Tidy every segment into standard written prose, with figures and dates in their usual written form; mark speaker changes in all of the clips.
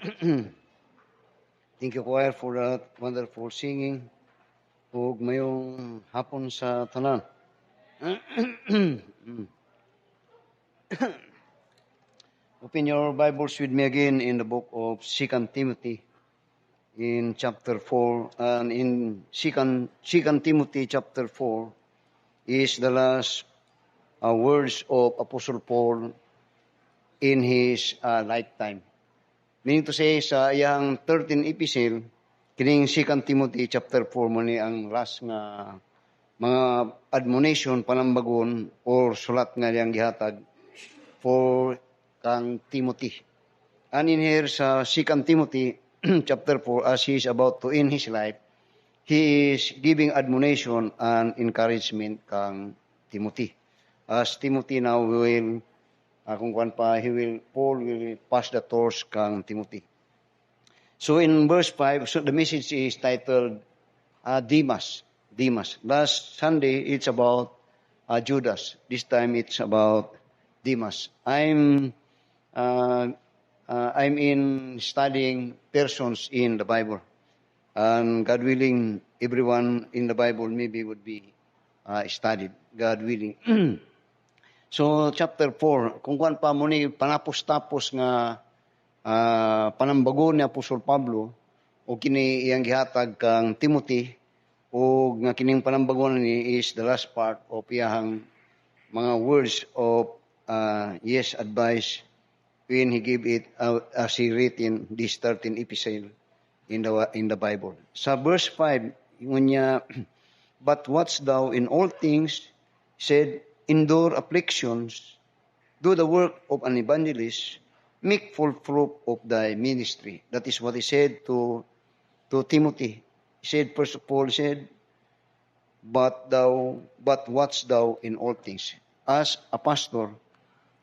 Speaker 1: Thank you, choir, for that wonderful singing. Ug mayong hapon sa tanan. Open your Bibles with me again in the book of 2 Timothy in chapter 4. And in 2 Timothy chapter 4 is the last words of Apostle Paul in his lifetime. Meaning to say, sa iyang 13 epistle, kining 2 Timothy chapter 4 mo ni ang last nga mga admonition, panambagon, or sulat nga niyang gihatag for kang Timothy. And in here sa 2 Timothy chapter 4, as he is about to end his life, he is giving admonition and encouragement kang Timothy. As Timothy now will, Paul will pass the torch kang Timothy. So in verse 5, so the message is titled Demas. Last Sunday, it's about Judas. This time, it's about Demas. I'm in studying persons in the Bible. And God willing, everyone in the Bible maybe would be studied. God willing. So, chapter 4, kung kuan pa mo ni panapos-tapos nga panambago ni Apostol Pablo o kini iyang gihatag kang Timothy o nga kining panambago ni is the last part of iyang mga words of advice when he gave it as he written this 13 epistle in the Bible. Sa verse 5, ngunya, but watch thou in all things, said, endure afflictions, do the work of an evangelist, make full proof of thy ministry. That is what he said to Timothy. He said, first of all, he said, but watch thou in all things. As a pastor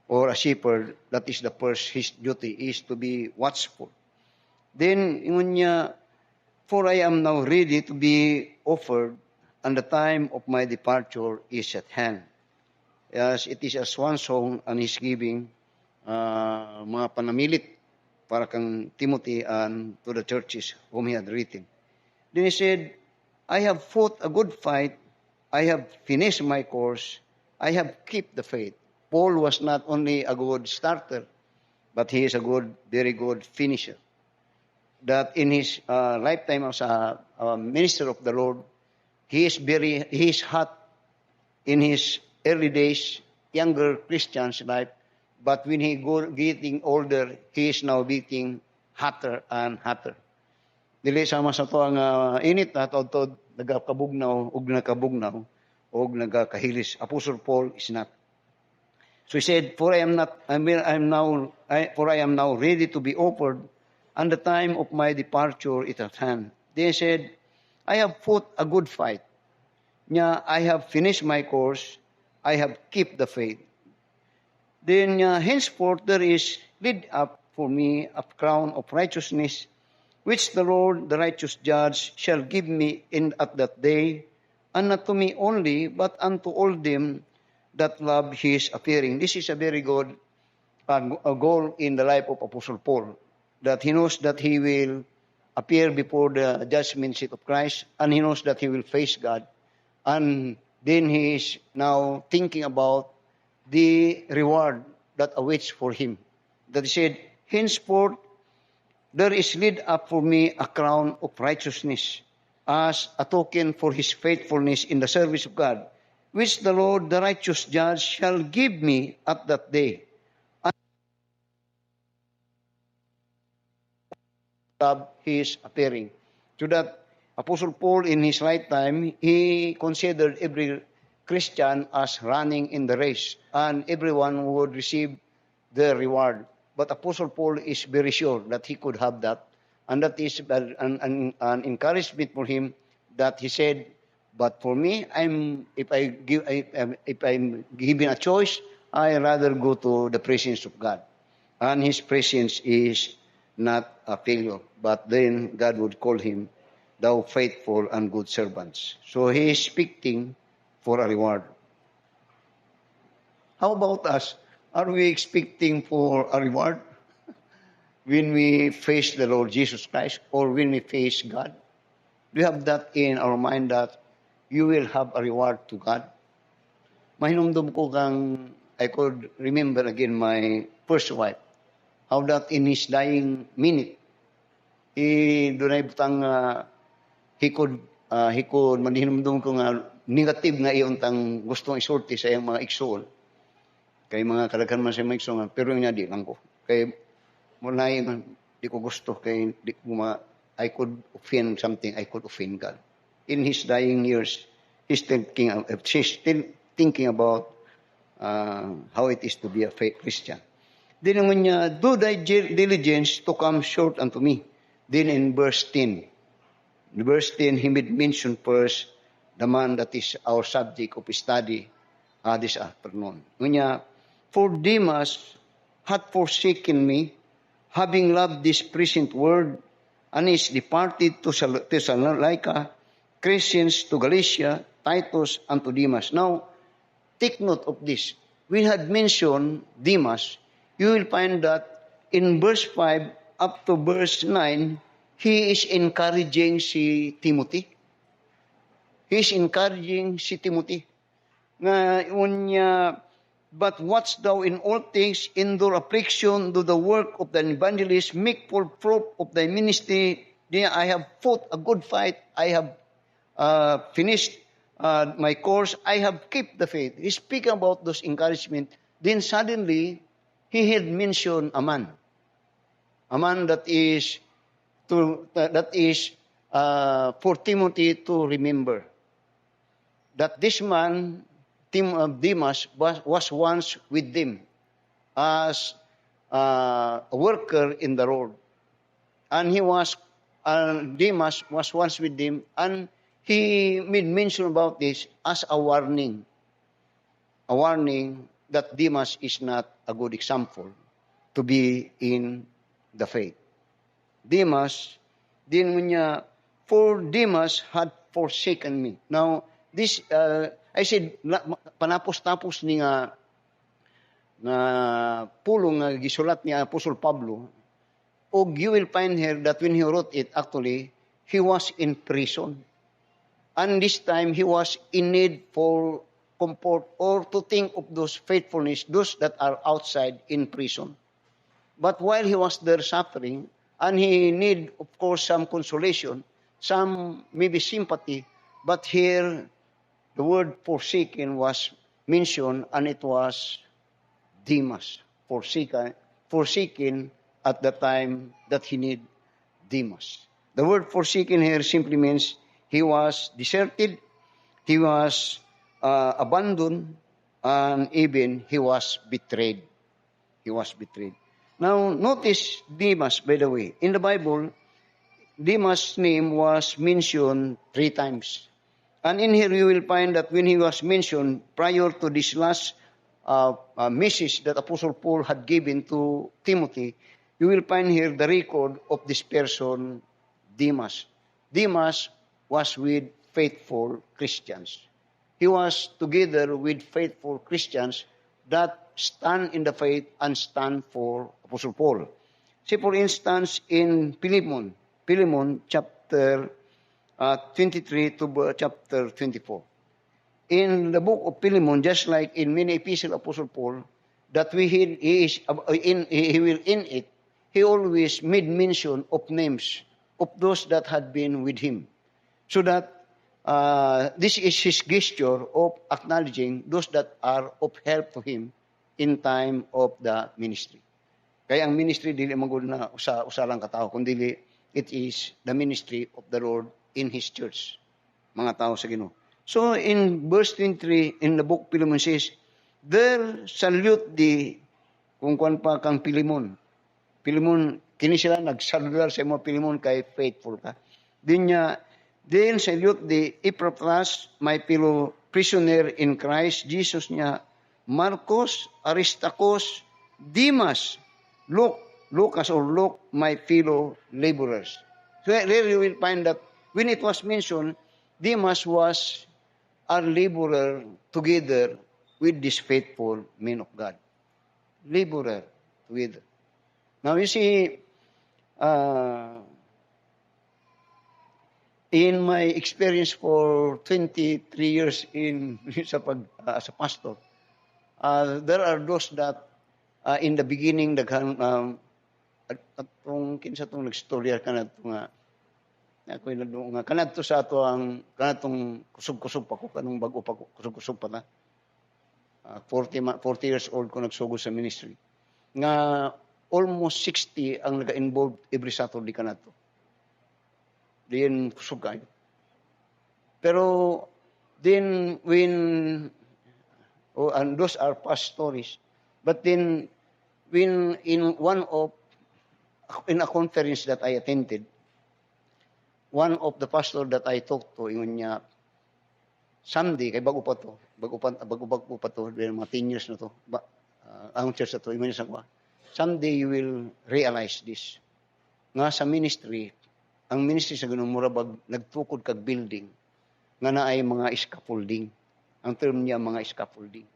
Speaker 1: or a shepherd, that is the first, his duty is to be watchful. Then, for I am now ready to be offered, and the time of my departure is at hand. As it is a swan song and his giving mga panamilit para kang Timothy and to the churches whom he had written. Then he said, I have fought a good fight, I have finished my course, I have kept the faith. Paul was not only a good starter, but he is a very good finisher. That in his lifetime as a minister of the Lord, he is hot in his early days, younger Christian's life, but when he getting older, he is now getting hotter and hotter. Dili sama sa to ang init na to nagakabugnaw ug nakabugnaw ug nagakahilis. Apostle Paul is not. So he said, for I am now ready to be offered, and the time of my departure is at hand. Then he said, I have fought a good fight. I have finished my course. I have kept the faith. Then henceforth there is laid up for me a crown of righteousness, which the Lord, the righteous judge, shall give me at that day, and not to me only, but unto all them that love his appearing. This is a very good a goal in the life of Apostle Paul, that he knows that he will appear before the judgment seat of Christ, and he knows that he will face God. And then he is now thinking about the reward that awaits for him. That he said, henceforth there is laid up for me a crown of righteousness as a token for his faithfulness in the service of God, which the Lord, the righteous judge, shall give me at that day. And his appearing. So that Apostle Paul in his lifetime, he considered every Christian as running in the race, and everyone would receive the reward. But Apostle Paul is very sure that he could have that, and that is an encouragement for him, that he said, but for me, if I'm given a choice, I rather go to the presence of God. And his presence is not a failure, but then God would call him, thou faithful and good servants. So he is expecting for a reward. How about us? Are we expecting for a reward? when we face the Lord Jesus Christ or when we face God? Do you have that in our mind that you will have a reward to God? Mahinumdum ko kang I could remember again my first wife. How that in his dying minute, dunay butang he could manihinumdum ko nga negative nga iyon tang gustong isulti sa iyang mga igsoon. Kay mga kadaghan man sa mga igsoon, pero nga di lang ko. Kay muna di ko gusto, kay di ko I could offend something, I could offend God. In his dying years, she's still thinking about how it is to be a faith Christian. Then naman niya, do thy diligence to come short unto me. Then in verse 10, he made mention first the man that is our subject of study this afternoon. Ngayon, for Demas hath forsaken me, having loved this present world, and is departed to Thessalonica, Crescens to Galatia, Titus unto Demas. Now, take note of this. We had mentioned Demas. You will find that in verse 5 up to verse 9, he is encouraging si Timothy. He is encouraging si Timothy. But watch thou in all things, endure affliction, do the work of the evangelist, make full proof of thy ministry. I have fought a good fight. I have finished my course. I have kept the faith. He's speaking about those encouragement. Then suddenly, he had mentioned a man that is for Timothy to remember. That this man, Demas, was once with them as a worker in the Lord. And Demas was once with them, and he made mention about this as a warning that Demas is not a good example to be in the faith. Demas, for Demas had forsaken me. Now, this, I said, panapos-tapos ni nga pulong nga gisulat ni Apostle Pablo, og you will find here that when he wrote it, actually, he was in prison. And this time, he was in need for comfort or to think of those faithfulness, those that are outside in prison. But while he was there suffering, and he need, of course, some consolation, some maybe sympathy, but here, the word forsaken was mentioned, and it was Demas, forsaken at the time that he need Demas. The word forsaken here simply means he was deserted, he was abandoned, and even he was betrayed. He was betrayed. Now, notice Demas, by the way. In the Bible, Demas' name was mentioned 3 times. And in here, you will find that when he was mentioned prior to this last message that Apostle Paul had given to Timothy, you will find here the record of this person, Demas. Demas was with faithful Christians. He was together with faithful Christians that stand in the faith and stand for Apostle Paul. See, for instance, in Philemon chapter 23 to chapter 24. In the book of Philemon, just like in many epistles of Apostle Paul, that he will in it, he always made mention of names of those that had been with him. So that this is his gesture of acknowledging those that are of help to him in time of the ministry. Kaya ang ministry, dili magod na usa lang katao, kundi it is the ministry of the Lord in His church. Mga tao sa Ginoo. So in verse 23, in the book Philemon says, there salute thee, kung kuan pa kang Philemon. Philemon, kini sila nagsaludar sa mga Philemon kay faithful ka. Then salute thee, Epaphras, my fellow prisoner in Christ Jesus niya, Marcos, Aristarchus, Demas, Lucas, my fellow laborers. So there you will find that when it was mentioned, Demas was a laborer together with this faithful men of God. Laborer together. Now you see, In my experience for 23 years as a pastor, there are those that in the beginning atong kinsa tong nagstorya kanadto nga ako nga kanadto sa ato ang kanatong kusog-kusog pa ko kanong bag-o pa ko kusog-kusog pa ta. 40 years old ko nagsugod sa ministry. Nga almost 60 ang naga-involved every Saturday kanadto. Diyan kusog kayo. Pero then and those are past stories. But then when in a conference that I attended, one of the pastor that I talked to, ingon niya, someday, kay bago pa to, bago pa to, mga 10 years na to, ang church na to, ingon niya sa kwa, someday you will realize this. Nga sa ministry, ang ministry sa ganung murabag, nagtukod kag building, nga na ay mga scaffolding. Ang term niya, mga scaffolding.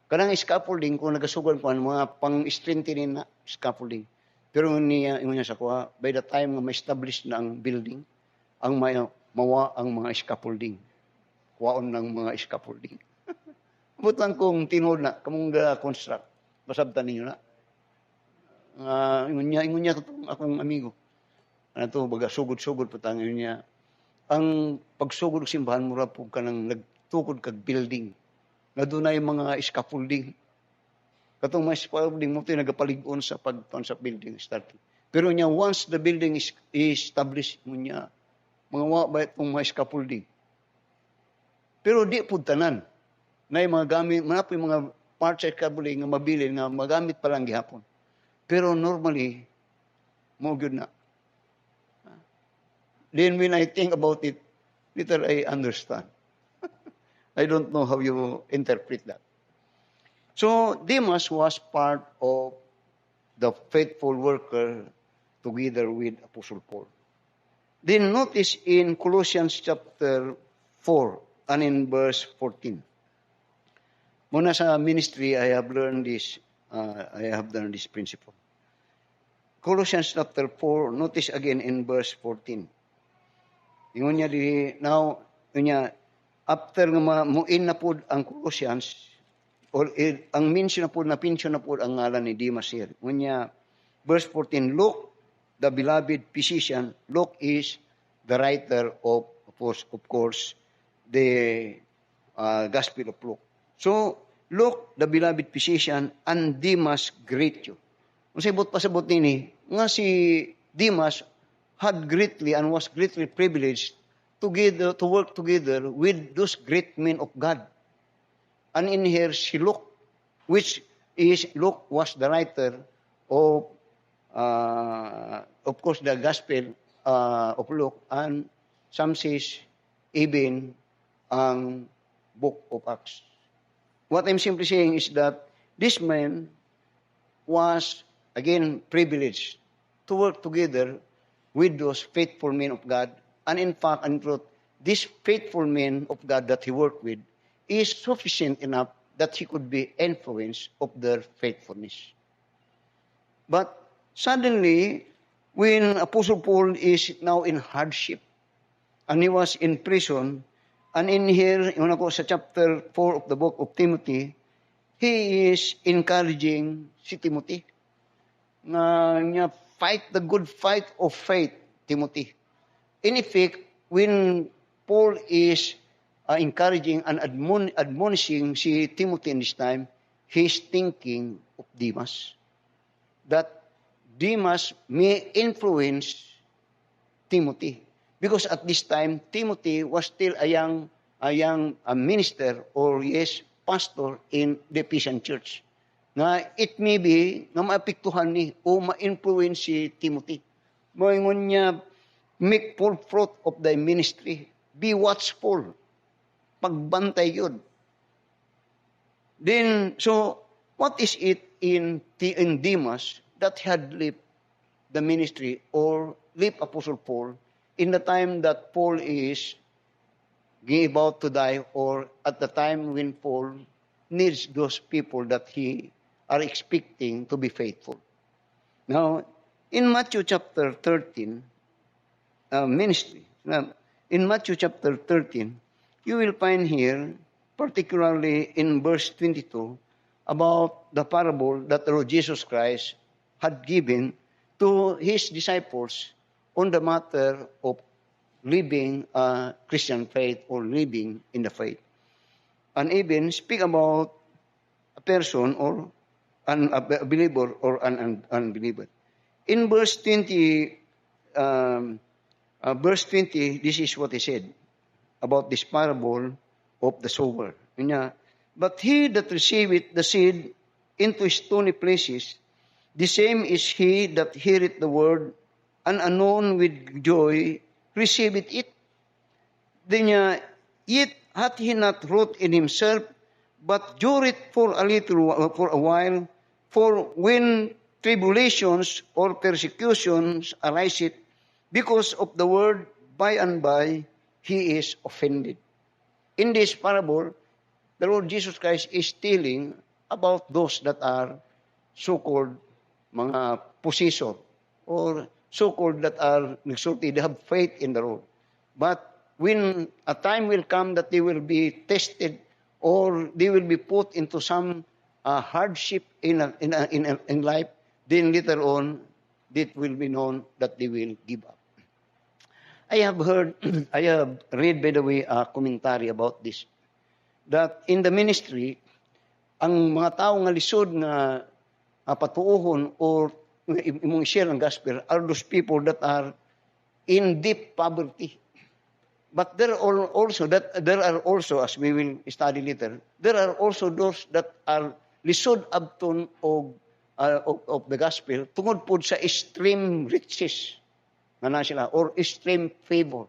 Speaker 1: Kanang scaffolding, kung nagasugod ko, mga pang-strengthening na scaffolding. Pero ingon niya sa kwa, by the time nga ma-establish na ang building, ang mawa ang mga scaffolding. Kuwaon ng mga scaffolding. Butan kong tinod na, kamong construct. Basabtan ninyo na. Ingon niya akong amigo. Ano to, baga sugod-sugod pa tangan niya. Ang pagsugod ng simbahan, mura po ka nang nagtukod kag building. Na doon na yung mga scaffolding. Katong mga scaffolding mo, ito yung nagapaligon sa building starting. Pero niya, once the building is established, niya, mga wabay itong mga scaffolding. Pero di po tanan. Na yung mga gamit, manapo yung mga parts sa scaffolding nga mabilin, nga magamit pa lang gihapon. Pero normally, mo good na. Then when I think about it, little I understand. I don't know how you interpret that. So Demas was part of the faithful worker together with Apostle Paul. Then notice in Colossians chapter 4 and in verse 14. Muna sa ministry, I have learned this principle. Colossians chapter 4, notice again in verse 14. Ingon niya now, after nga muin na po ang Colossians, or ang mention na po ang ngalan ni Demas here. Ingon niya, verse 14, Luke, the beloved physician, Luke is the writer of course, the Gospel of Luke. So, Luke, the beloved physician, and Demas greet you. Kung pasabot nini, nga si Demas had greatly and was greatly privileged to work together with those great men of God. And in here, si Luke, Luke was the writer of course, the Gospel of Luke, and some says even ang Book of Acts. What I'm simply saying is that this man was, again, privileged to work together with those faithful men of God. And in fact, and in truth, this faithful men of God that he worked with is sufficient enough that he could be influenced of their faithfulness. But suddenly, when Apostle Paul is now in hardship, and he was in prison, and in here, sa chapter 4 of the book of Timothy, he is encouraging si Timothy na niya, fight the good fight of faith, Timothy. In effect, when Paul is encouraging and admonishing si Timothy in this time, he's thinking of Demas. That Demas may influence Timothy. Because at this time, Timothy was still a young minister or pastor in the Ephesian church. Na it may be na maapektuhan ni o ma-influence si Timothy. Moingon niya, make full fruit of thy ministry. Be watchful. Pagbantay yun. Then, so, what is it in Demas that had left the ministry or left Apostle Paul in the time that Paul is about to die, or at the time when Paul needs those people that he are expecting to be faithful? Now, In Matthew chapter 13, ministry. Now, in Matthew chapter 13, you will find here, particularly in verse 22, about the parable that the Lord Jesus Christ had given to his disciples on the matter of living a Christian faith or living in the faith. And even speak about a person or a believer or an unbeliever. In verse 20, this is what he said about this parable of the sower. But he that receiveth the seed into stony places, the same is he that heareth the word, and anon with joy receiveth it. Then yet hath he not root in himself, but dureth for a while. For when tribulations or persecutions ariseth because of the word, by and by he is offended. In this parable, the Lord Jesus Christ is telling about those that are so-called mga possessor or so-called that are nagsulti, they have faith in the Lord. But when a time will come that they will be tested or they will be put into some hardship in life, then later on, it will be known that they will give up. I have read, by the way, a commentary about this, that in the ministry, ang mga tao nga lisod nga patuohon or imong share ng gospel are those people that are in deep poverty. But there are also, as we will study later, there are also those that are lisod abton of the gospel tungod pod sa extreme riches nga na sila or extreme favor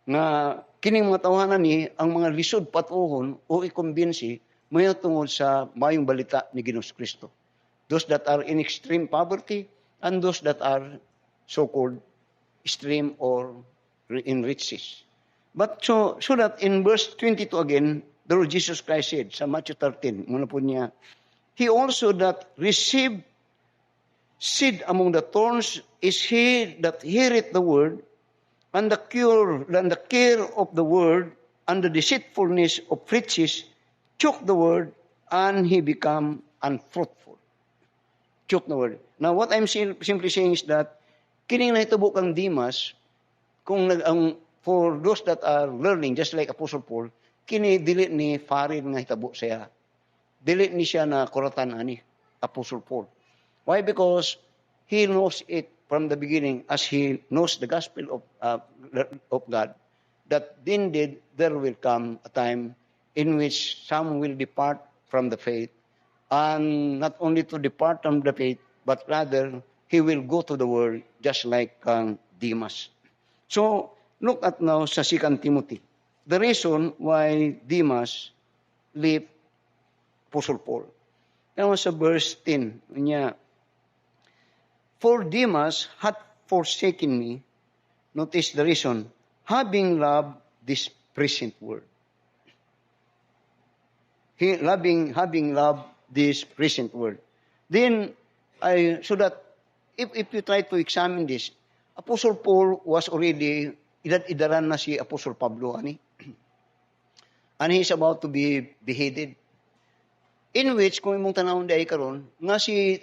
Speaker 1: nga kining mga tawhanan ni ang mga lisod patuhon o i-convince mayo tungod sa mayong balita ni Ginoong Kristo. Those that are in extreme poverty and those that are so-called extreme or in riches. But so that in verse 22 again, the Lord Jesus Christ said sa Matthew 13, muna po niya, he also that received seed among the thorns is he that heareth the word, and the care of the word, and the deceitfulness of riches choke the word, and he become unfruitful. Choke the word. Now, what I'm simply saying is that, kining nahitabo kang Demas, for those that are learning, just like Apostle Paul, kini dili ni farid nga hitabo siya. Dili ni siya na kuratan ani, Apostle Paul. Why? Because he knows it from the beginning, as he knows the gospel of God, that indeed there will come a time in which some will depart from the faith, and not only to depart from the faith, but rather he will go to the world just like Demas. So look at now sa 2 Timothy. The reason why Demas left Apostle Paul. Now sa verse 10, niya, for Demas had forsaken me, notice the reason, having loved this present world. Having loved this present world. Then, so that if you try to examine this, Apostle Paul was already, idaran na si Apostle Pablo, ani? And he's about to be beheaded. In which, kung imong tanawon di ay karon, nga si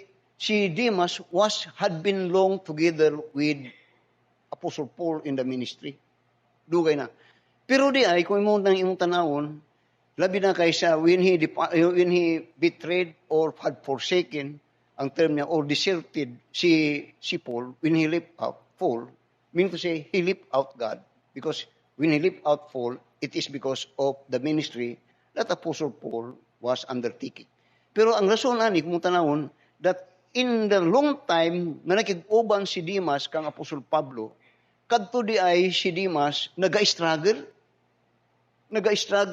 Speaker 1: Demas had been long together with Apostle Paul in the ministry. Dugay na. Pero di ay, kung imong tanawon, labi na kaysa when he betrayed or had forsaken, ang term niya, or deserted si Paul, when he left out Paul, meaning to say, he left out God. Because when he left out Paul, it is because of the ministry that Apostle Paul was undertaking. Pero ang rason ani, kung tanawon, that in the long time na nakig-uban si Demas kang Apostle Pablo, kadto di ay si Demas naga-struggle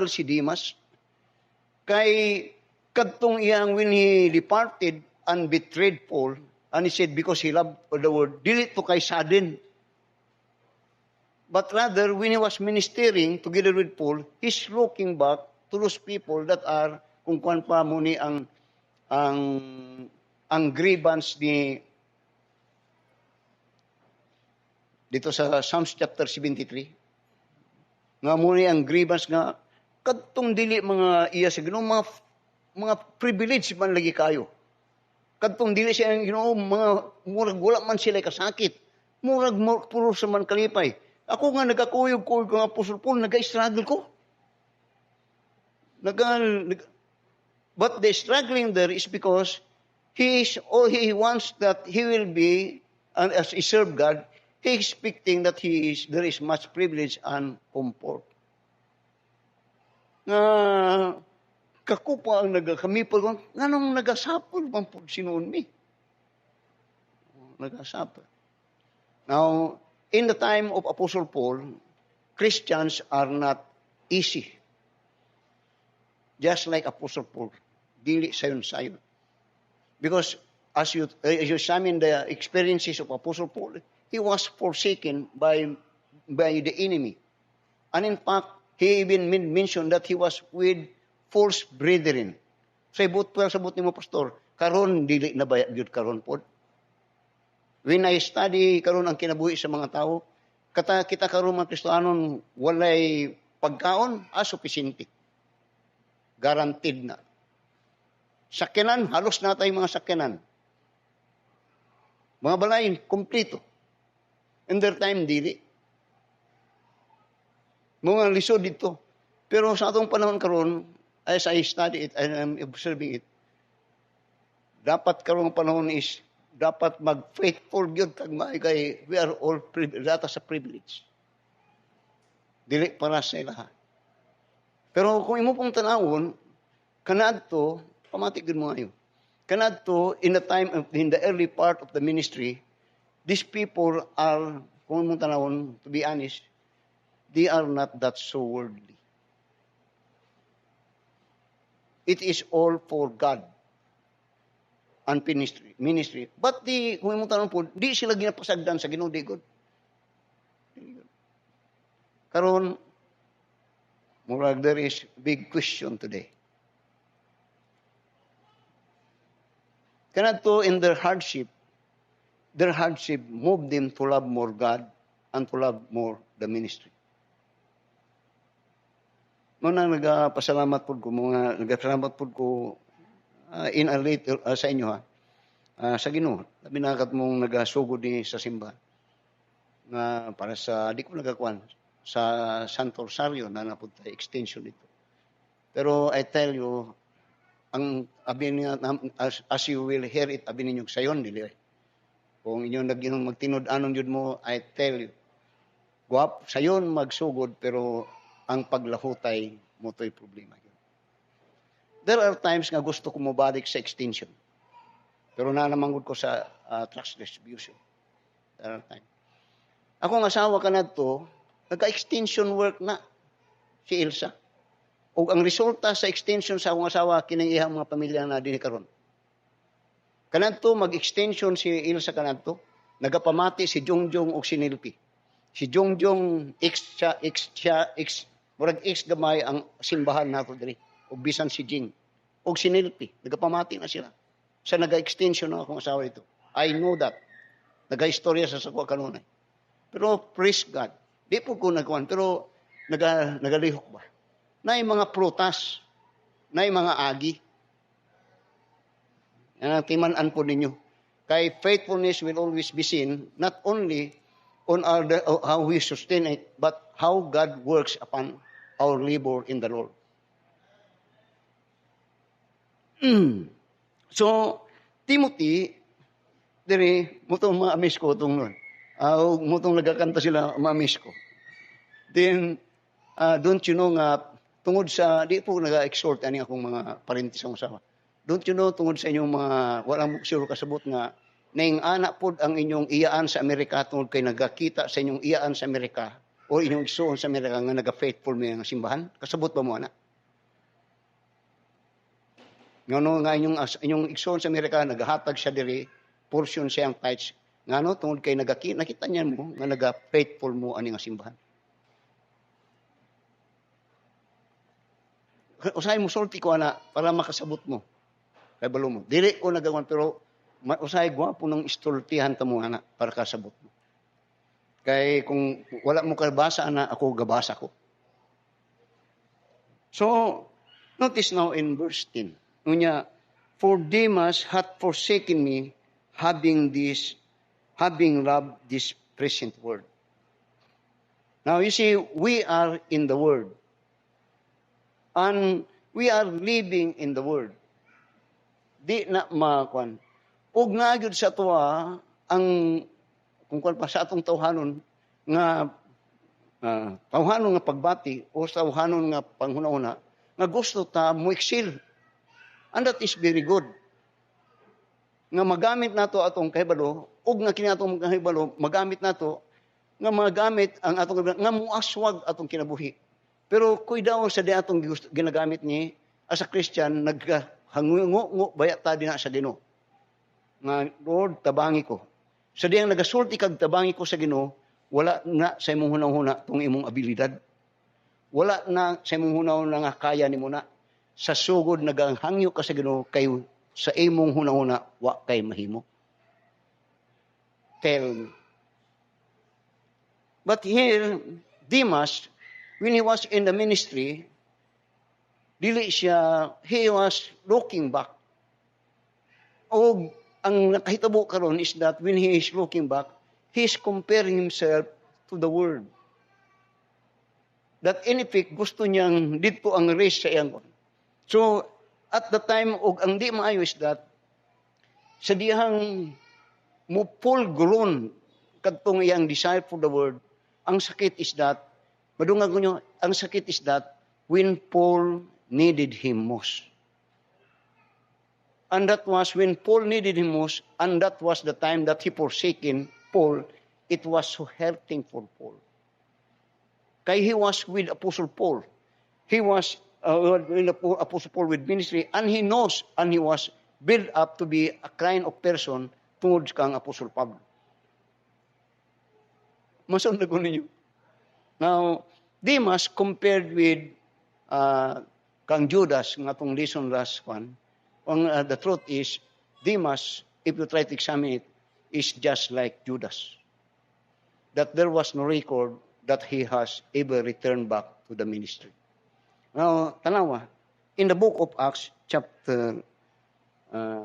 Speaker 1: si Demas. Kay kadtong iyang when he departed and betrayed Paul, and he said because he loved the word, dili to kay sudden. But rather, when he was ministering together with Paul, he's looking back to those people that are, kung kuan pa muni ang grievance ni dito sa Psalms chapter 73, nga muna ang grievance nga, kadtong dili mga iya sa Ginoo, mga privilege man lagi kayo. Kadtong dili siya ang Ginoo, mga murag wala man sila kasakit. Murag puro sa man kalipay. Ako nga nagakuyog-kuyog ng Apostol Paul, nag-struggle ko. But the struggling there is because he wants that he will be, and as he serve God, he expecting that there is much privilege and comfort. Nga kakupa ang nagakamipol ko, nganong nagasapol bang po sinuon mi? Nagasapol. Now, in the time of Apostle Paul, Christians are not easy. Just like Apostle Paul, dili sayon-sayon. Because as you examine the experiences of Apostle Paul, he was forsaken by the enemy. And in fact, he even mentioned that he was with false brethren. Sa sabot ni mo, Pastor, karon dili na ba yun karon po? When I study karon ang kinabuhi sa mga tao, kita karon mga Kristohanon, walay pagkaon, sufficiente. Guaranteed na. Sakyanan, halos na tayo mga sakyanan. Mga balayin, kumplito. In their time, dili. Mga lisod dito. Pero sa atong panahon karon, as I study it and I'm observing it, dapat karon panahon is dapat mag-faithful gyud kag kay we are all data sa privilege. Dili para sa ilaha. Pero kung imo pong tanawon, kanadto pamatig gyud mo ayo. Kanadto in the early part of the ministry, these people are, kung imo tanawon, to be honest, they are not that so worldly. It is all for God and ministry. But kung imo tanong po, di sila ginapasagdan sa Ginoo, di good. Karon, murag there is big question today. Kanadto in their hardship moved them to love more God and to love more the ministry. Muna nagpasalamat po ko, in a later sa inyo sa Ginoo. Labi na kat mong nagasugod ni sa simbahan. Na para sa, di ko nagakuan, sa Santo Rosario na napunta extension dito. Pero I tell you, ang abin niya, as you will hear it, abin ninyo sayon, dili. Kung inyo magtinod anong yun mo, I tell you, sayon magsugod, pero ang paglahutay mo to'y problema. There are times nga gusto ko mabalik sa extension. Pero nanamanggod ko sa trust distribution. There are times. Ako ng asawa ka na to, nagka-extension work na si Elsa. O ang resulta sa extension sa akong asawa, kinangihang mga pamilya na din karon. Kanadto, mag-extension si Elsa kanadto, nagapamati si Jongjong o si Nilpi. Si Jongjong, murag X gamay ang simbahan nato diri. O bisan si Jing. O si Nilpi. Nagapamati na sila. Sa naga-extension ng akong asawa ito. I know that. Naga-istorya sa sakwa kanunay. Pero praise God. Di po ko nagkuhan. Pero nagalihok ba? Na yung mga prutas. Na yung mga agi. Yan ang timanan po ninyo. Kay faithfulness will always be seen not only on how we sustain it, but how God works upon our labor in the Lord. So, Timothy, diri, mutong ma-miss ko itong nun. Mutong nagkakanta sila, ma-miss ko. Then, don't you know nga, tungod sa, di po nag-exhort ani akong mga parintis ang usawa. Don't you know, tungod sa inyong mga, walang sure kasabot nga, naing anak po ang inyong iyaan sa Amerika, tungod kay nagkakita sa inyong iyaan sa Amerika, o inyong igsoon sa Amerika nga naga-faithful mo yung simbahan, kasabot ba mo anak? Ngano nga inyong igsoon sa Amerika, naghahatag siya diri, portion siyang tithes. Ngano, tungod kay nakita niya mo, nga naga-faithful mo ani nga simbahan. Usahay mo, sulti ko ana, para makasabot mo. Kay balo mo. Dili ko nagawan, pero usahay gwapo ng istultihan ta mo ana, para kasabot mo. Kay kung wala mo kabasa na ako gabasa ko. So, notice now in verse 10. Unya, for Demas hath forsaken me, having loved this present world. Now you see, we are in the Word. And we are living in the Word. Di na makuan. Ug nagyud sa tuwa ang kung kuan pa sa atong tawhanon nga tawhanon nga pagbati o tawhanon nga panghuna-una nga gusto ta mo excel. And that is very good. Nga magamit nato atong kahibalo ug nga kini atong kahibalo magamit nato nga magamit ang atong nga muaswag atong kinabuhi. Pero kuy daw sa di atong ginagamit ni as a Christian naghangungo bayat ta dinha sa Ginoo. Nga Lord tabangi ko. Sa diyang nagasulti kag tabangi ko sa Ginoo, wala na sa imong hunahuna tong imong abilidad. Wala na sa imong hunahuna nga kaya nimo na. Sa sugod naghangyo ka sa Ginoo kay sa imong hunahuna wa kay mahimo. Tell me. But here, Demas, when he was in the ministry, he was looking back. O ang nakahitabo karon is that when he is looking back, he is comparing himself to the world. That in effect, gusto niyang dito ang race sa iyang. So, at the time, ang di maayo is that, sa diyang mo full grown kadtong iyang desire for the world, ang sakit is that, madungag ko nyo, ang sakit is that, when Paul needed him most. And that was when Paul needed him most, and that was the time that he forsaken Paul, it was so hurting for Paul. Kay he was with Apostle Paul. He was with Apostle Paul with ministry, and he knows, and he was built up to be a kind of person tungod kang Apostle Pablo. Masunod ko ninyo. Now, Demas compared with kang Judas, nga itong lesson last one, the truth is, Demas, if you try to examine it, is just like Judas. That there was no record that he has ever returned back to the ministry. Now, tanawa, in the book of Acts, chapter 20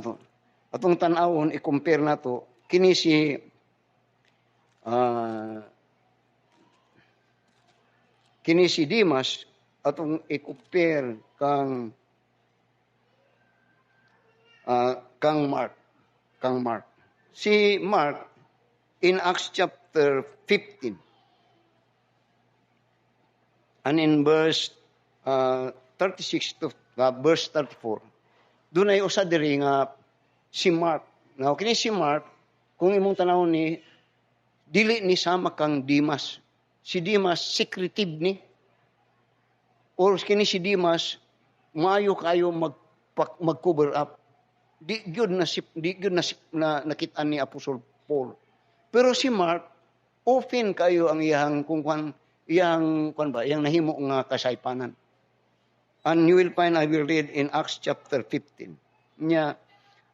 Speaker 1: to. Atong tanawon i-compare nato kini si Demas atong i-compare kang Mark. Si Mark in Acts chapter 15 and in verse 36 to verse 34. Dunay usa diri nga si Mark. Now, kini si Mark, kung imong tanawon ni, dili ni sama kang Demas. Si Demas, secretive ni. Or kini si Demas, maayo kayo mag-cover up. Di gyud na nakita ni Apostle Paul. Pero si Mark, open kayo ang iyang iyang nahimo nga kasaypanan. And you will find, I will read in Acts chapter 15. Nya,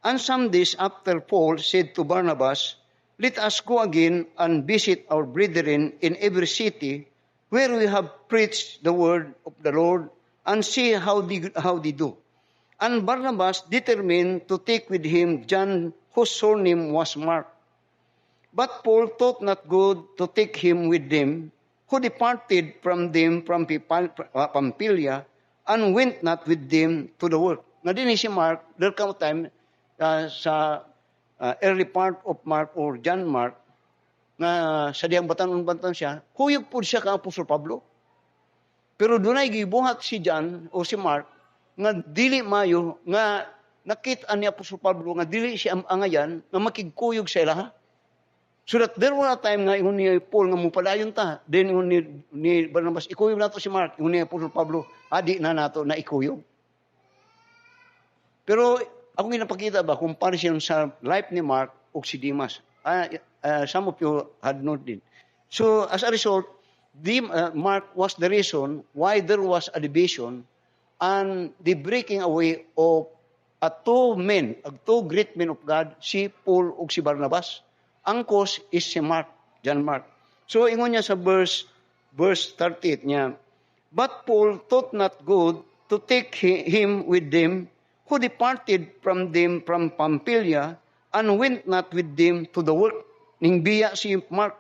Speaker 1: and some days after Paul said to Barnabas, let us go again and visit our brethren in every city where we have preached the word of the Lord and see how they do. And Barnabas determined to take with him John, whose surname was Mark. But Paul thought not good to take him with them, who departed from them from Pamphylia and went not with them to the work. Na din si Mark, there come time sa early part of Mark or John Mark, na sa diyang batanon-batanon siya, huyog po siya kang Apostol Pablo. Pero dunay gibuhat si John o si Mark, nga dili mayo, nga nakita ni Apostol Pablo, nga dili siya angayan, nga makigkuyog sa ilaha. So that there was a time nga ingon ni Paul nga mupadayon ta, then ingon ni Barnabas, ikuyog nato si Mark, ingon ni Apostol Pablo, adi na nato na ikuyog. Pero ako ginapakita ba, comparison sa life ni Mark o si Demas. Some of you had noted. So, as a result, Mark was the reason why there was a division and the breaking away of at two men, two great men of God, si Paul ug si Barnabas. Ang cause is si Mark, John Mark. So ingon niya sa verse 38 niya, but Paul thought not good to take him with them, who departed from them from Pamphylia, and went not with them to the work. Ning biya si Mark.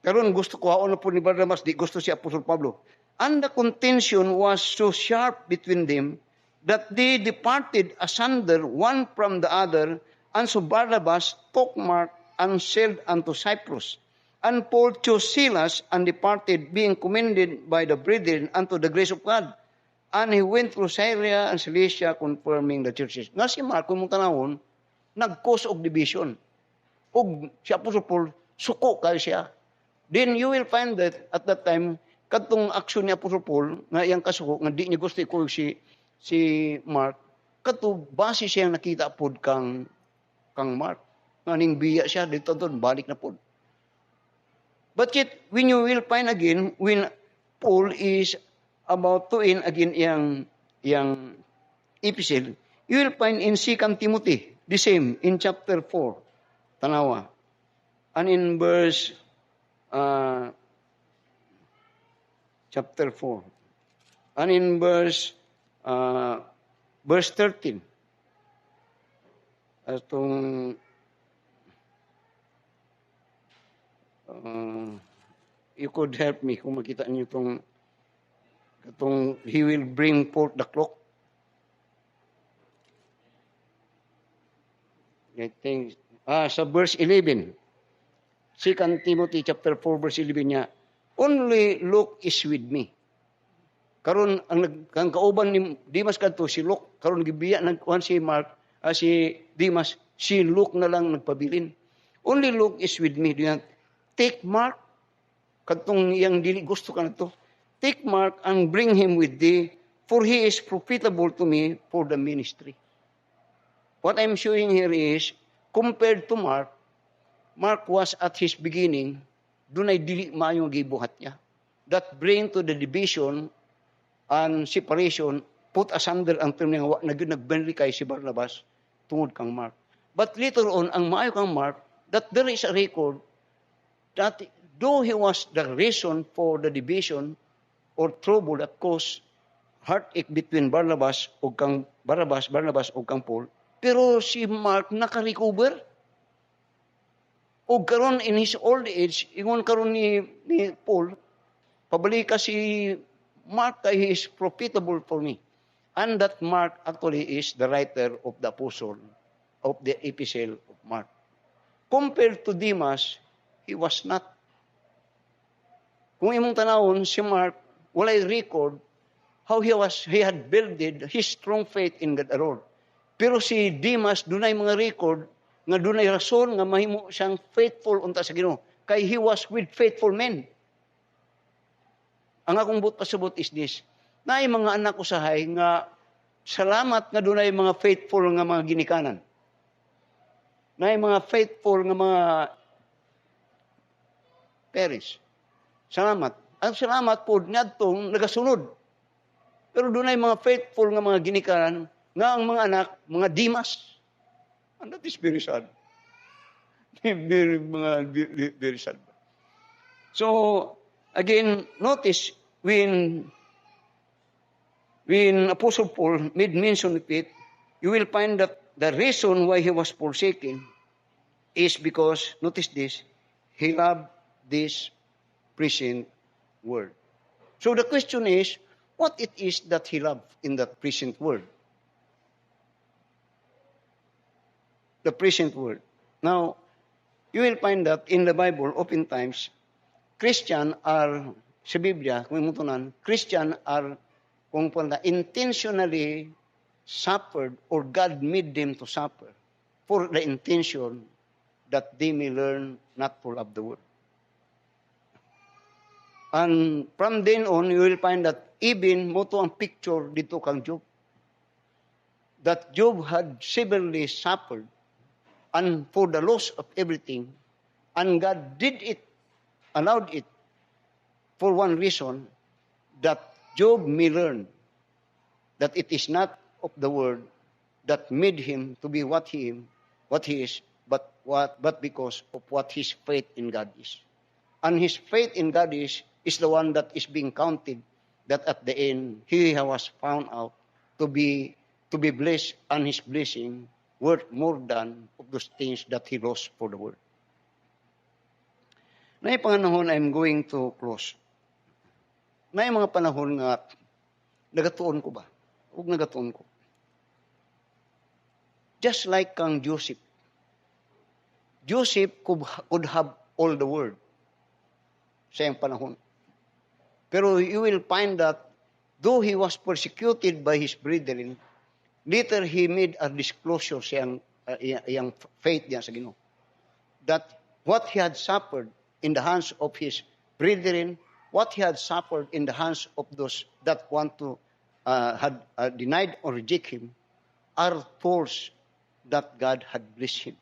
Speaker 1: Karon gusto ko haon na po ni Barnabas, di gusto si Apostol Pablo. And the contention was so sharp between them that they departed asunder one from the other, and so Barnabas took Mark and sailed unto Cyprus. And Paul chose Silas and departed, being commended by the brethren unto the grace of God. And he went through Syria and Cilicia, confirming the churches. Nga si Mark, kung mong tanawon, nag-cause of division. O si Apostol Paul, suko kayo siya. Then you will find that at that time, katong aksyon ni Apostol Paul, nga iyang kasuko, nga di niya gusto ko si Mark, kato base siyang nakita pod kang Mark. Nga ning biya siya, dito doon, balik na pod. But yet, when you will find again, when Paul is about to end again yang epistle, you will find in 2 Timothy, the same, in chapter 4, tanawa. And in verse, chapter 4, and in verse 13, atong you could help me kung makita niyo itong he will bring forth the clock. I think, sa verse 11, 2 Timothy chapter 4 verse 11 niya, only Luke is with me. Karon ang kauban ni Demas kadto si Luke, karon gibiya nagkuhan si Mark, si Demas, si Luke na lang nagpabilin. Only Luke is with me. Take Mark, kadtong iyang dili gusto ka na to. Take Mark and bring him with thee, for he is profitable to me for the ministry. What I'm showing here is, compared to Mark, Mark was at his beginning, dunay dili maayong gibuhat niya. That bring to the division and separation, put asunder ang tinang nagbenri kay si Barnabas tungod kang Mark. But later on, ang maayo kang Mark, that there is a record that though he was the reason for the division or trouble that caused heartache between Barnabas o kang Paul, pero si Mark naka-recover. O karon in his old age, ingon karon ni Paul, pabalik ka si Mark, he is profitable for me. And that Mark actually is the writer of the apostle, of the epistle of Mark. Compared to Demas, he was not. Kung imong tanawon, si Mark, walay record how he had builded his strong faith in God the Lord. Pero si Demas, dunay mga record, nga dunay rason nga mahimo siyang faithful unta sa Ginoo. Kay he was with faithful men. Ang akong pasabot is this, naay mga anak usahay nga salamat nga dunay mga faithful nga mga ginikanan. Naay mga faithful nga mga parents. Salamat. Ang salamat po niadtong nagasunod. Pero dunay mga faithful nga mga ginikanan nga ang mga anak, mga Demas. And that is very sad. Very sad. So, again, notice when Apostle Paul made mention of it, you will find that the reason why he was forsaken is because, notice this, he loved this present world. So the question is, what it is that he loved in that present world? The present world. Now, you will find that in the Bible, oftentimes, Christian are, sa Biblia, kung imutunan, Christian are, kung pala, intentionally suffered or God made them to suffer for the intention that they may learn not to love the world. And from then on, you will find that even mo to ang picture dito kang Job. That Job had severely suffered and for the loss of everything, and God did it, allowed it, for one reason, that Job may learn that it is not of the world, that made him to be what he is, but because of what his faith in God is. And his faith in God is the one that is being counted, that at the end he was found out to be blessed, and his blessing worth more than of those things that he lost for the world. Na panahon, I'm going to close. Na mga panahon nga nagatuon ko ba? Huwag nagatuon ko. Just like kang Joseph. Joseph could have all the world sa iyang panahon. Pero you will find that though he was persecuted by his brethren, later he made a disclosure sa iyang faith niya sa Ginoo. That what he had suffered in the hands of his brethren, what he had suffered in the hands of those that want to had denied or reject him, are tools that God had blessed him.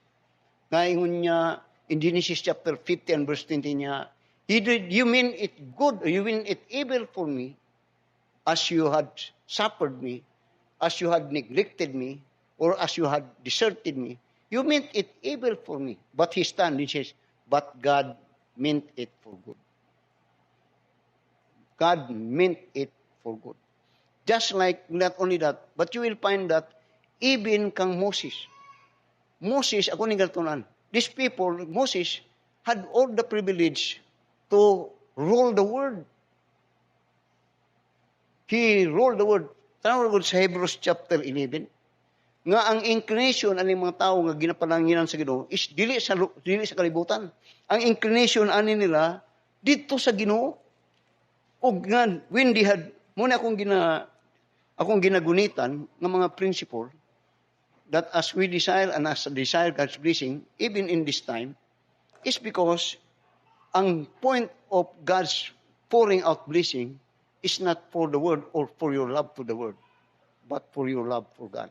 Speaker 1: Ngayon niya, in Genesis chapter 50 and verse 20 niya, you mean it good, you mean it evil for me, as you had suffered me, as you had neglected me, or as you had deserted me. You meant it evil for me. But he stands and says, but God meant it for good. God meant it for good. Just like, not only that, but you will find that even kang Moses, ako ni Galtunan, these people, Moses, had all the privilege to rule the world. He ruled the world. Tawag sa Hebrews chapter 11, nga ang inclination ani mga tao nga ginapalanginan sa Ginoo is dili sa kalibutan. Ang inclination ani nila dito sa Ginoo. Og nga when they had muna akong ginagunitan ng mga principle that as we desire and as desire God's blessing even in this time is because ang point of God's pouring out blessing is not for the world or for your love to the world, but for your love for God.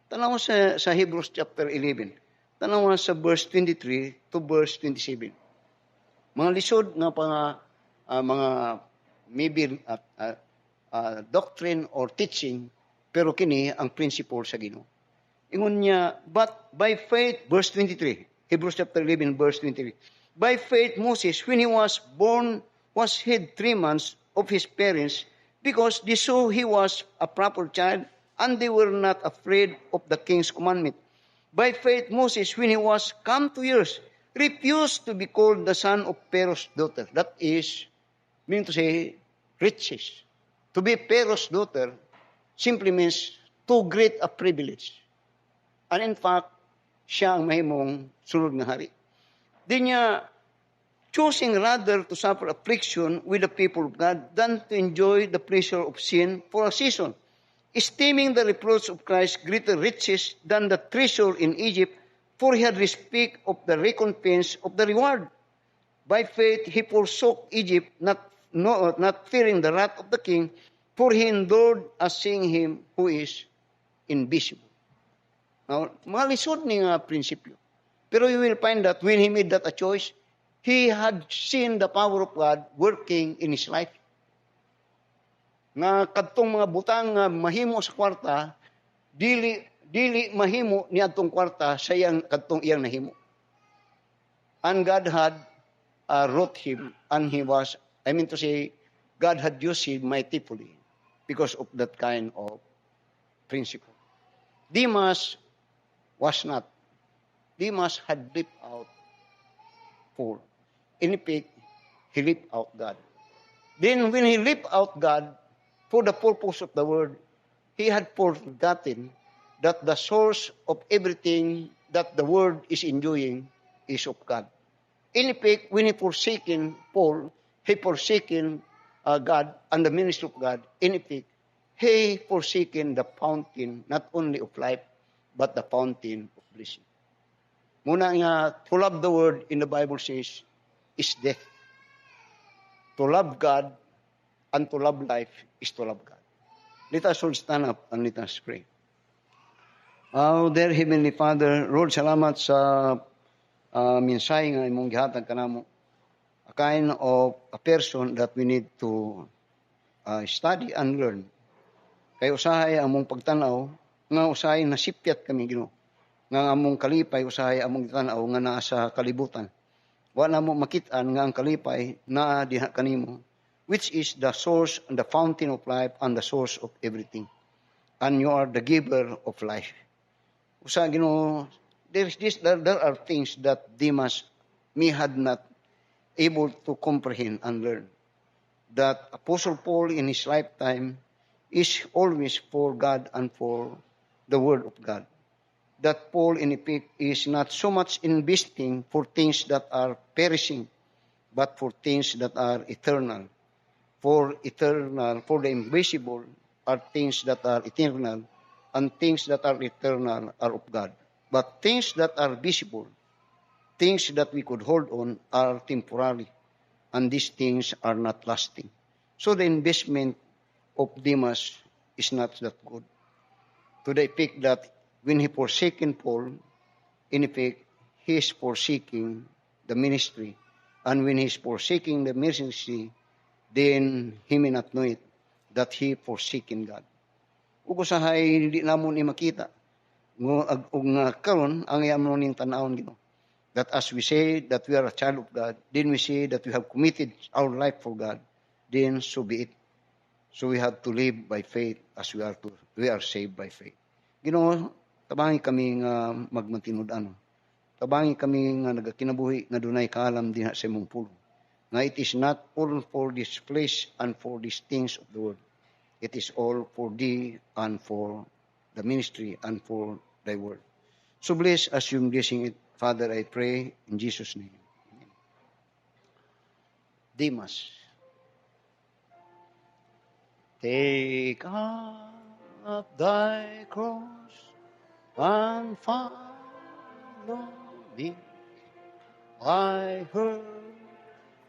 Speaker 1: Tanaw sa Hebrews chapter 11. Tanaw sa verse 23 to verse 27. Mga lisod nga mga maybe doctrine or teaching, pero kini ang principle sa Ginoo. Ingon niya, but by faith, verse 23, Hebrews chapter 11, verse 23. By faith, Moses, when he was born, was hid 3 months of his parents, because they saw he was a proper child, and they were not afraid of the king's commandment. By faith, Moses, when he was come to years, refused to be called the son of Pharaoh's daughter. That is, meaning to say, riches. To be Pharaoh's daughter simply means too great a privilege. And in fact, siya ang mahimong sulod nga hari. Di niya choosing rather to suffer affliction with the people of God than to enjoy the pleasure of sin for a season, esteeming the reproach of Christ greater riches than the treasure in Egypt, for he had respect of the recompense of the reward. By faith he forsook Egypt, not fearing the wrath of the king, for he endured as seeing him who is invisible. Now, malisod ni nga prinsipyo. Pero you will find that when he made that a choice, he had seen the power of God working in his life. Nga kadtong mga butang nga mahimo sa kwarta, dili mahimo ni adtong kwarta sa kadtong iyang nahimo. And God had wrote him, and he was, God had used him mightily because of that kind of principle. Demas was not. Demas had lived out for. In effect, he lived out God. Then when he lived out God for the purpose of the world, he had forgotten that the source of everything that the world is enjoying is of God. In effect, when he forsaken Paul, he forsaken God and the ministry of God. In effect, he forsaken the fountain not only of life, but the fountain of blessing. Muna nga, to love the world in the Bible says, is death. To love God and to love life is to love God. Let us all stand up and let us pray. Oh, dear Heavenly Father, Lord, salamat sa mensahe nga imong gihatag kanamo. A kind of a person that we need to study and learn. Kay usahay ang mong pagtanaw nga usahay nasipyat kami Ginoo nga among kalipay usahay among tan-aw nga naa sa kalibutan. Wa na mo makit-an nga ang kalipay naa diha kanimo, which is the source and the fountain of life and the source of everything. And you are the giver of life. Usa Ginoo, there are things that Demas may had not able to comprehend and learn. That Apostle Paul in his lifetime is always for God and for the Word of God. That Paul in effect is not so much investing for things that are perishing, but for things that are eternal. For the invisible are things that are eternal, and things that are eternal are of God. But things that are visible, things that we could hold on, are temporary, and these things are not lasting. So the investment of Demas is not that good. To the effect that when he forsaken Paul, in effect, he is forsaking the ministry. And when he is forsaking the ministry, then he may not know it, that he forsaken God. Ug usahay hindi namon ni makita, nga karon ang iyamon ning tan-awon Ginoo. That as we say that we are a child of God, then we say that we have committed our life for God, then so be it. So we have to live by faith as we are saved by faith. Ginoo, tabangi kami nga magmatinud-an. Tabangi kami nga nagakinabuhi nga dunay kaalam dinha sa imong pulong. Nga it is not all for this flesh and for these things of the world. It is all for thee and for the ministry and for thy word. So bless as you're blessing it, Father, I pray in Jesus' name. Amen. Demas. Take up thy cross and follow me. I heard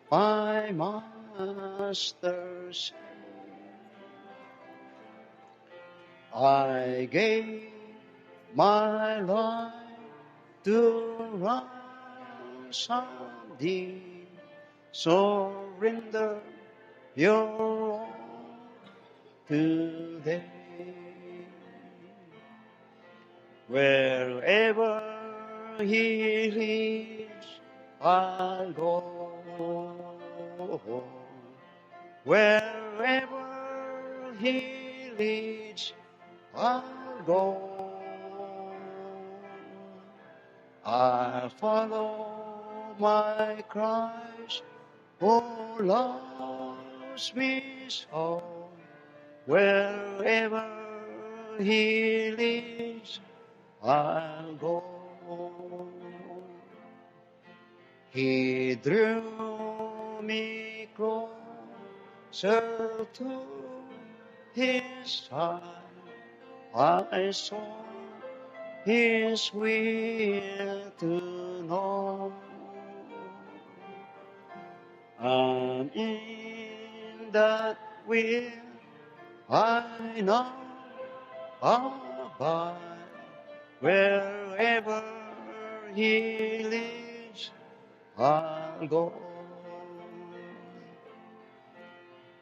Speaker 1: my master's I gave my life to ransom thee. Surrender your all today. Wherever he leads, I'll go. Wherever he leads, I'll go. I'll follow my Christ who loves me so. Wherever he leads, I'll go. He drew me closer to his side. I saw his will to know. And in that will I know abide. Wherever he leads, I'll go.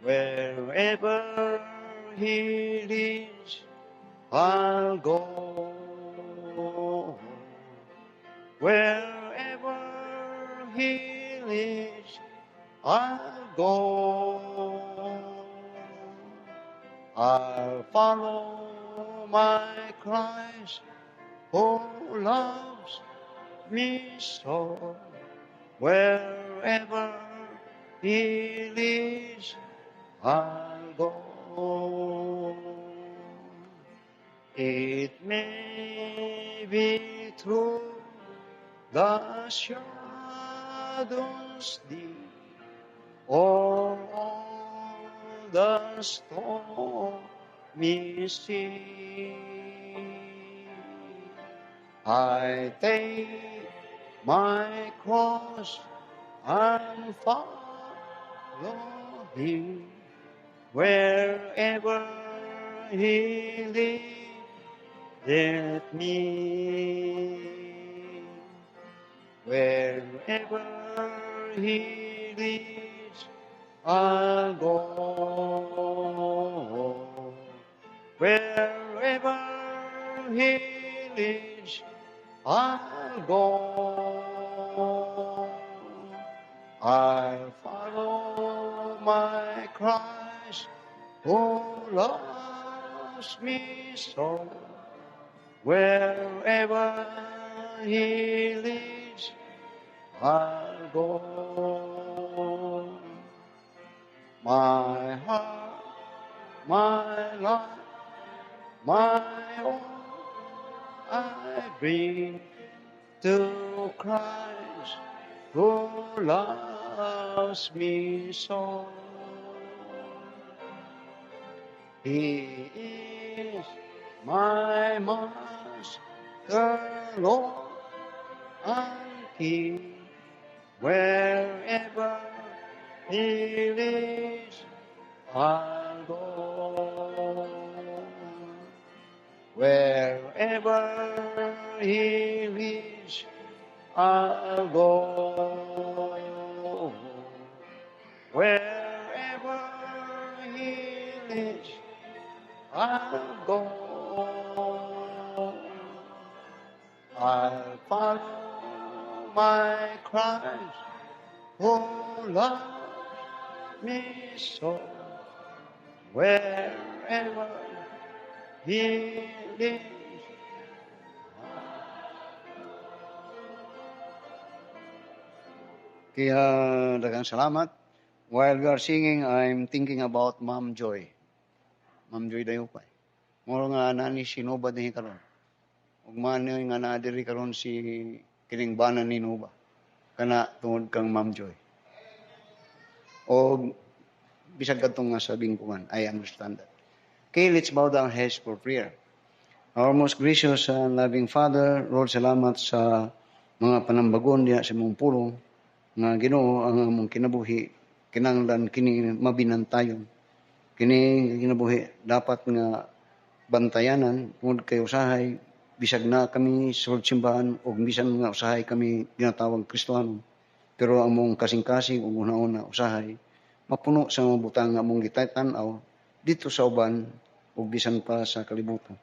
Speaker 1: Wherever he leads, I'll go. Wherever he leads, I'll go. I'll follow my Christ who loves me so. Wherever he leads, I'll go. It may be true the shadows deep, or all the stormy sea. I take my cross and follow him wherever he leadeth me. Wherever he leads, I'll go. Wherever He leads, I'll go. I'll follow my Christ who loves me so. Wherever He leads, I'll go. My heart, my life, my all, I bring to Christ who loves me so. He is my Master, Lord and King. Wherever He leads, I'll go. Wherever He leads, I'll go. Wherever He leads, I'll go. I'll follow my Christ who loves me so. Wherever He leads. Kaya daghang salamat. While we are singing, I'm thinking about Ma'am Joy. Ma'am Joy Dayupay. Moro nga nani sinubad ni karon. Ug man nga naa diri karon si kining banan ni Nuba. Kana tungod kang Ma'am Joy. O bisag kadtong nga sabing kuman, I understand that. Okay, let's bow down our heads for prayer. Our most gracious and loving Father, Lord, salamat sa mga panambagon diha sa mong pulong nga Ginoo ang among kinabuhi kinahanglan kini mabinantayon. Kini kinabuhi dapat nga bantayanan tungod kay usahay bisag na kami sulod simbahan o bisan nga usahay kami ginatawag Kristiyano. Pero among kasing-kasing ug una-una usahay mapuno sa mga butang nga among gitay-tan-aw dito sa uban ug bisan pa sa kalibutan.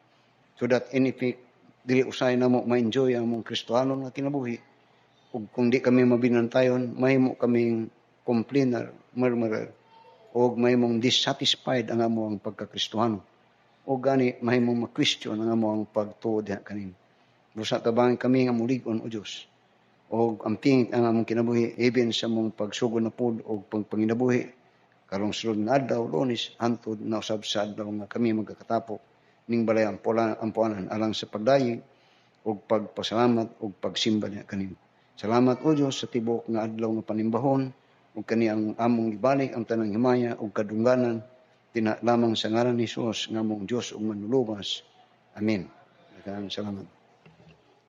Speaker 1: So that in effect dili usahay namo ma-enjoy ang among Kristiyano nga kinabuhi. Ug kung di kami mabinantayon mahimo kaming complainer, murmurer, o mahimong dissatisfied ang among pagka-Kristiyano. O gani mahimong ma-question ang among pagtuod diha kanin. Busa tabang kami nga mulig-on o Dios. O ang pingit ang among kinabuhi even sa among pagsugod na pud o pagpanginabuhi karong sulod nga adlaw Lunes hantod na usab sa adlaw nga kami magkakatapok ning balay ang ampuanan alang sa pagdayeg ug pagpasalamat ug pagsimba niya kanin. Salamat o Dios sa tibok nga adlaw nga panimbahon ug kani ang among gibalik ang tanang himaya ug kadungganan tina lamang sa ngaran ni Hesus nga among Dios ug manluluwas. Amen. Daghang salamat.